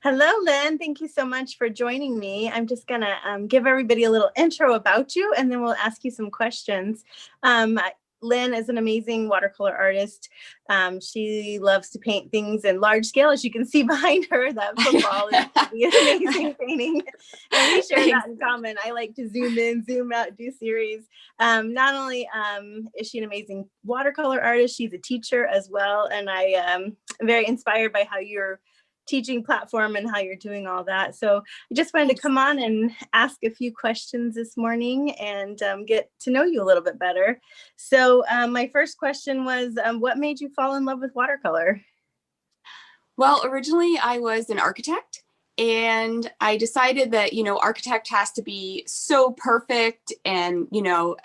Hello, Lynn. Thank you so much for joining me. I'm just going to give everybody a little intro about you, and then we'll ask you some questions. Um, Lynn is an amazing watercolor artist. She loves to paint things in large scale. As you can see behind her, that football is an amazing painting. And we share that in common. I like to zoom in, zoom out, do series. Not only is she an amazing watercolor artist, she's a teacher as well. And I am very inspired by how you're teaching platform and how you're doing all that. So I just wanted to come on and ask a few questions this morning and get to know you a little bit better. So my first question was, what made you fall in love with watercolor? Well, originally I was an architect, and I decided that, architect has to be so perfect and,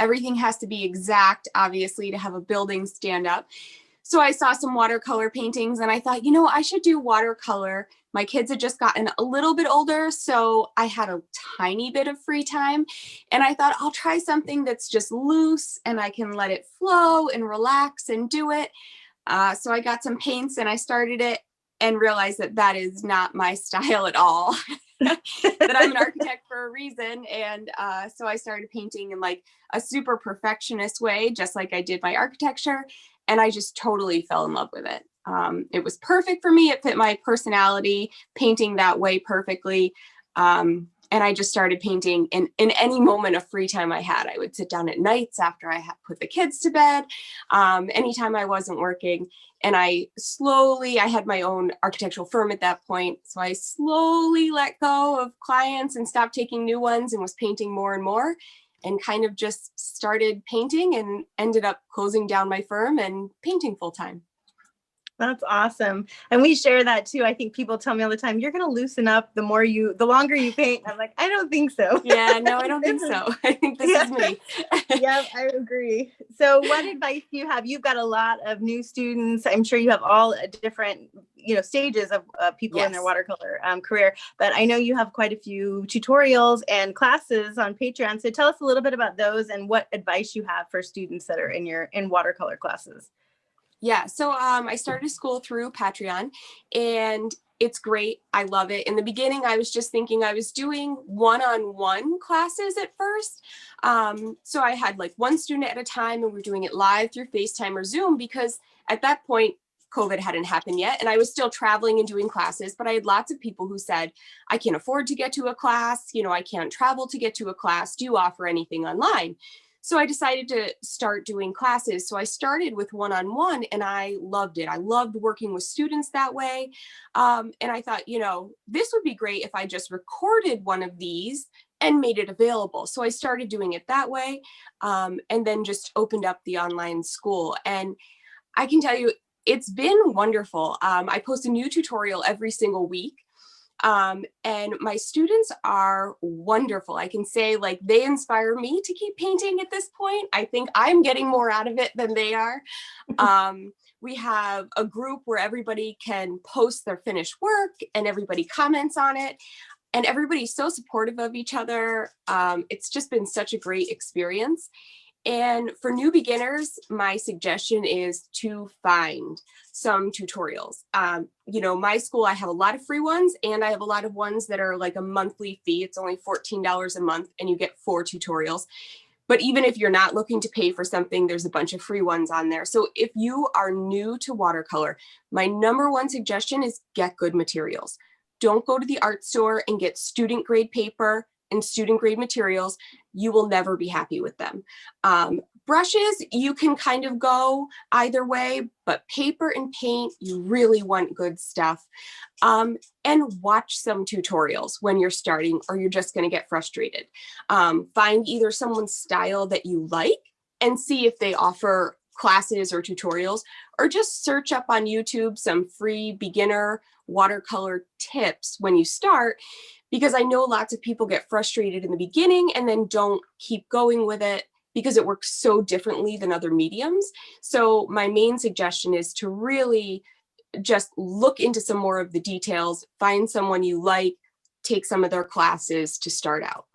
everything has to be exact, obviously, to have a building stand up. So I saw some watercolor paintings and I thought, I should do watercolor. My kids had just gotten a little bit older, so I had a tiny bit of free time. And I thought I'll try something that's just loose and I can let it flow and relax and do it. So I got some paints and I started it and realized that that is not my style at all. That I'm an architect for a reason. And so I started painting in like a super perfectionist way, just like I did my architecture. And I just totally fell in love with it. It was perfect for me. It fit my personality, painting that way perfectly. And I just started painting in any moment of free time I had. I would sit down at nights after I had put the kids to bed, anytime I wasn't working. And I had my own architectural firm at that point. So I slowly let go of clients and stopped taking new ones and was painting more and more, and kind of just started painting and ended up closing down my firm and painting full time. That's awesome. And we share that too. I think people tell me all the time, you're going to loosen up the longer you paint. I'm like, I don't think so. Yeah, no, I don't think so. I think this is me. Yeah, I agree. So what advice do you have? You've got a lot of new students. I'm sure you have all different, stages of people in their watercolor career, but I know you have quite a few tutorials and classes on Patreon. So tell us a little bit about those and what advice you have for students that are in watercolor classes. Yeah, so I started school through Patreon, and it's great. I love it. In the beginning, I was just thinking I was doing one-on-one classes at first. So I had like one student at a time, and we're doing it live through FaceTime or Zoom, because at that point, COVID hadn't happened yet, and I was still traveling and doing classes, but I had lots of people who said, I can't afford to get to a class, I can't travel to get to a class. Do you offer anything online? So I decided to start doing classes. So I started with one-on-one, and I loved it. I loved working with students that way. And I thought, this would be great if I just recorded one of these and made it available. So I started doing it that way, and then just opened up the online school. And I can tell you, it's been wonderful. I post a new tutorial every single week. And my students are wonderful. I can say, like, they inspire me to keep painting at this point. I think I'm getting more out of it than they are. We have a group where everybody can post their finished work and everybody comments on it. And everybody's so supportive of each other. It's just been such a great experience. And for new beginners, my suggestion is to find some tutorials. My school, I have a lot of free ones, and I have a lot of ones that are like a monthly fee. It's only $14 a month, and you get 4 tutorials. But even if you're not looking to pay for something, there's a bunch of free ones on there. So if you are new to watercolor, my number one suggestion is get good materials. Don't go to the art store and get student grade paper and student grade materials. You will never be happy with them. Brushes, you can kind of go either way, but paper and paint, you really want good stuff. And watch some tutorials when you're starting, or you're just going to get frustrated. Find either someone's style that you like and see if they offer classes or tutorials, or just search up on YouTube some free beginner watercolor tips when you start, because I know lots of people get frustrated in the beginning and then don't keep going with it because it works so differently than other mediums. So my main suggestion is to really just look into some more of the details, find someone you like, take some of their classes to start out.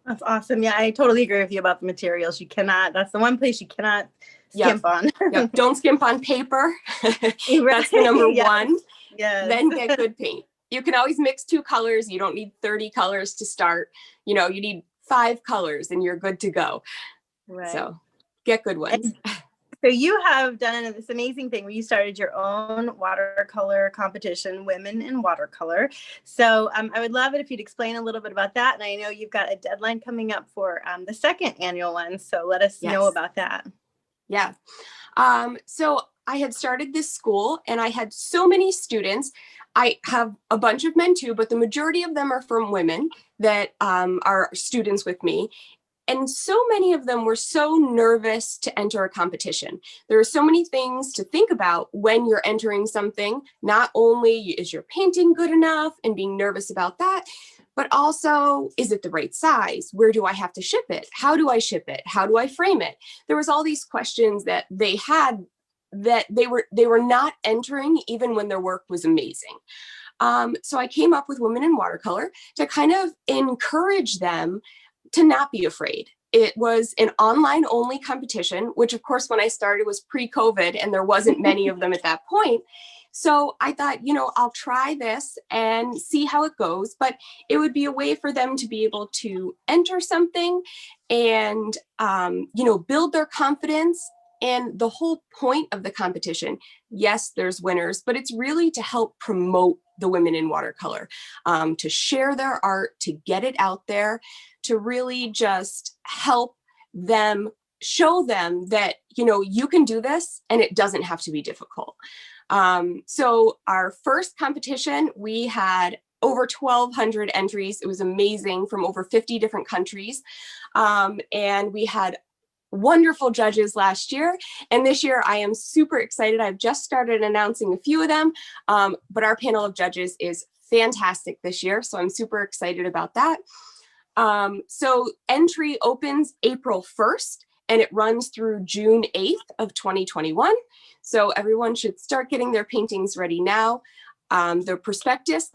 That's awesome. Yeah, I totally agree with you about the materials. That's the one place you cannot skimp on. Don't skimp on paper. That's the number one. Yes. Then get good paint. You can always mix 2 colors. You don't need 30 colors to start. You know, you need 5 colors and you're good to go. Right. So get good ones. So you have done this amazing thing where you started your own watercolor competition, Women in Watercolor. So I would love it if you'd explain a little bit about that. And I know you've got a deadline coming up for the second annual one. So let us know about that. Yeah. So I had started this school and I had so many students. I have a bunch of men too, but the majority of them are from women that are students with me. And so many of them were so nervous to enter a competition. There are so many things to think about when you're entering something. Not only is your painting good enough and being nervous about that, but also, is it the right size? Where do I have to ship it? How do I ship it? How do I frame it? There was all these questions that they had that they were not entering even when their work was amazing. So I came up with Women in Watercolor to kind of encourage them to not be afraid. It was an online only competition, which of course, when I started was pre-COVID and there wasn't many of them at that point. So I thought, you know, I'll try this and see how it goes, but it would be a way for them to be able to enter something and, you know, build their confidence. And the whole point of the competition, yes, there's winners, but it's really to help promote the Women in Watercolor, to share their art, to get it out there, to really just help them, show them that, you know, you can do this and it doesn't have to be difficult. So our first competition, we had over 1,200 entries. It was amazing, from over 50 different countries. And we had wonderful judges last year. And this year I am super excited. I've just started announcing a few of them, but our panel of judges is fantastic this year. So I'm super excited about that. So entry opens April 1st and it runs through June 8th of 2021. So everyone should start getting their paintings ready now. The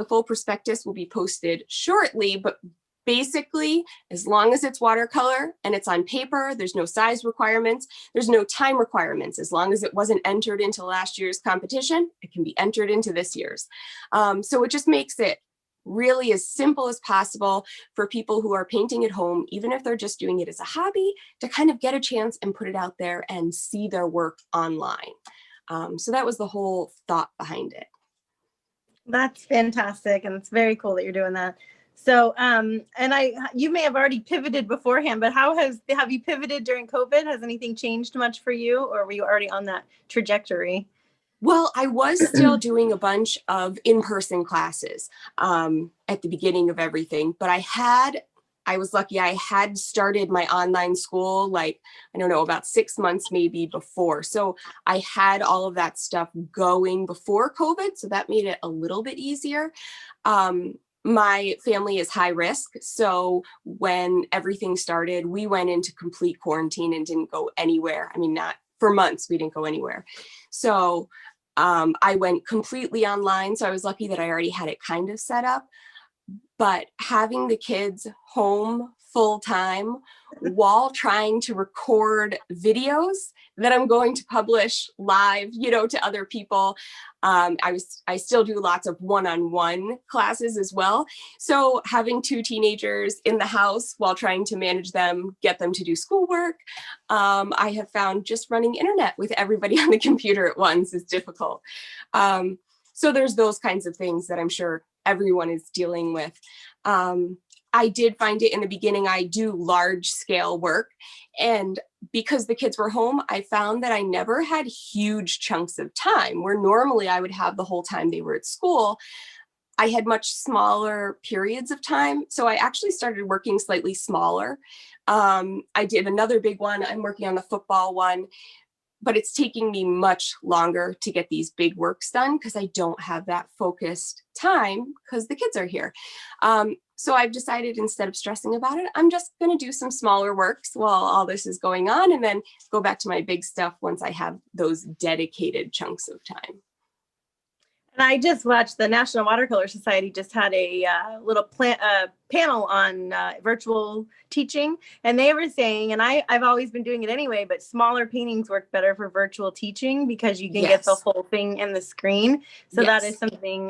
full prospectus will be posted shortly, but basically, as long as it's watercolor and it's on paper, there's no size requirements, there's no time requirements. As long as it wasn't entered into last year's competition, it can be entered into this year's. So it just makes it really as simple as possible for people who are painting at home, even if they're just doing it as a hobby, to kind of get a chance and put it out there and see their work online. So that was the whole thought behind it. That's fantastic. And it's very cool that you're doing that. So, you may have already pivoted beforehand, but have you pivoted during COVID? Has anything changed much for you, or were you already on that trajectory? Well, I was still doing a bunch of in-person classes at the beginning of everything, but I was lucky. I had started my online school, like, I don't know, about 6 months maybe before. So I had all of that stuff going before COVID. So that made it a little bit easier. My family is high risk. So when everything started, we went into complete quarantine and didn't go anywhere. I mean, not for months, we didn't go anywhere. So I went completely online. So I was lucky that I already had it kind of set up. But having the kids home full time while trying to record videos that I'm going to publish live, you know, to other people. I still do lots of one-on-one classes as well. So having 2 teenagers in the house while trying to manage them, get them to do schoolwork, I have found just running internet with everybody on the computer at once is difficult. So there's those kinds of things that I'm sure everyone is dealing with. I did find it in the beginning, I do large scale work. And because the kids were home, I found that I never had huge chunks of time where normally I would have the whole time they were at school. I had much smaller periods of time. So I actually started working slightly smaller. I did another big one. I'm working on the football one, but it's taking me much longer to get these big works done because I don't have that focused time because the kids are here. So I've decided, instead of stressing about it, I'm just going to do some smaller works while all this is going on and then go back to my big stuff once I have those dedicated chunks of time. And I just watched the National Watercolor Society just had a little panel on virtual teaching, and they were saying, and I've always been doing it anyway, but smaller paintings work better for virtual teaching because you can get the whole thing in the screen. So that is something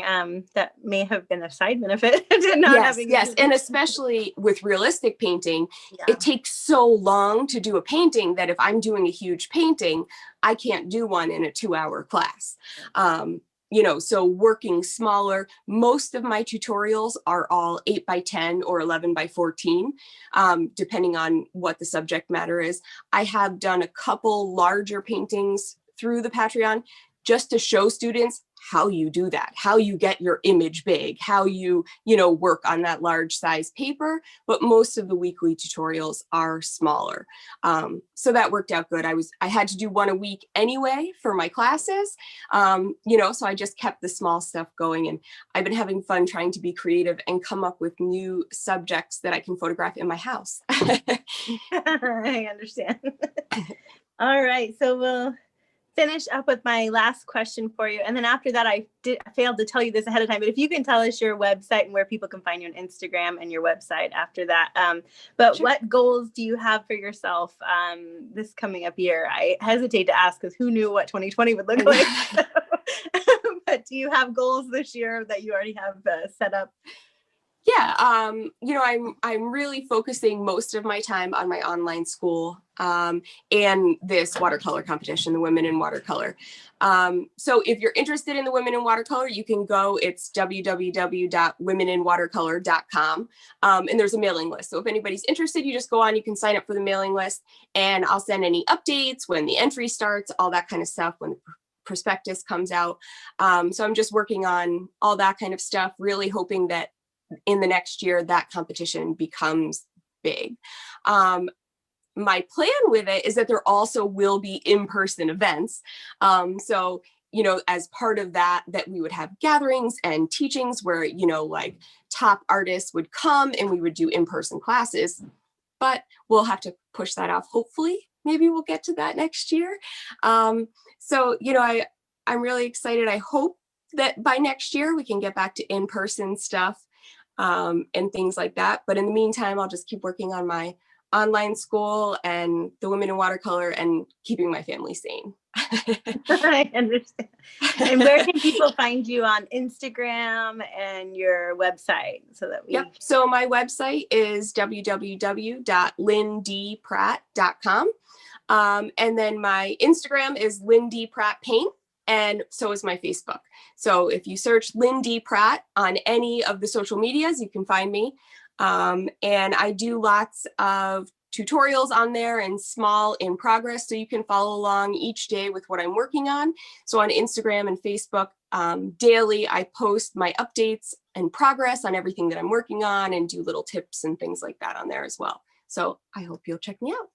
that may have been a side benefit to not having. Yes, and especially with realistic painting, it takes so long to do a painting that if I'm doing a huge painting, I can't do one in a 2-hour class. So working smaller, most of my tutorials are all 8x10 or 11x14, depending on what the subject matter is. I have done a couple larger paintings through the Patreon just to show students how you do that, how you get your image big, how you work on that large size paper, but most of the weekly tutorials are smaller. So that worked out good. I had to do one a week anyway for my classes, so I just kept the small stuff going, and I've been having fun trying to be creative and come up with new subjects that I can photograph in my house. I understand. All right, so we'll finish up with my last question for you. And then after that, I failed to tell you this ahead of time, but if you can tell us your website and where people can find you on Instagram and your website after that. But sure. What goals do you have for yourself this coming up year? I hesitate to ask because who knew what 2020 would look like. But do you have goals this year that you already have set up? Yeah, I'm really focusing most of my time on my online school and this watercolor competition, the Women in Watercolor. So if you're interested in the Women in Watercolor, you can go, it's www.womeninwatercolor.com. And there's a mailing list. So if anybody's interested, you just go on, you can sign up for the mailing list, and I'll send any updates when the entry starts, all that kind of stuff, when the prospectus comes out. So I'm just working on all that kind of stuff, really hoping that in the next year that competition becomes big. My plan with it is that there also will be in-person events. So, as part of that we would have gatherings and teachings where, like top artists would come and we would do in-person classes, but we'll have to push that off. Hopefully, maybe we'll get to that next year. I'm really excited. I hope that by next year we can get back to in-person stuff and things like that. But in the meantime, I'll just keep working on my online school and the Women in Watercolor and keeping my family sane. I understand. And where can people find you on Instagram and your website so that we... Yep. So my website is www.lyndpratt.com. And then my Instagram is Lynn D. Pratt Paint. And so is my Facebook. So if you search Lynn D. Pratt on any of the social medias, you can find me. And I do lots of tutorials on there and small in progress. So you can follow along each day with what I'm working on. So on Instagram and Facebook, daily, I post my updates and progress on everything that I'm working on and do little tips and things like that on there as well. So I hope you'll check me out.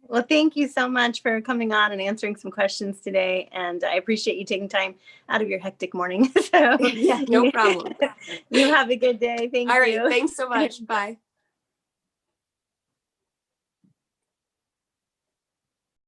Well, thank you so much for coming on and answering some questions today. And I appreciate you taking time out of your hectic morning. Yeah, no problem. You have a good day. Thank you. All right. Thanks so much. Bye.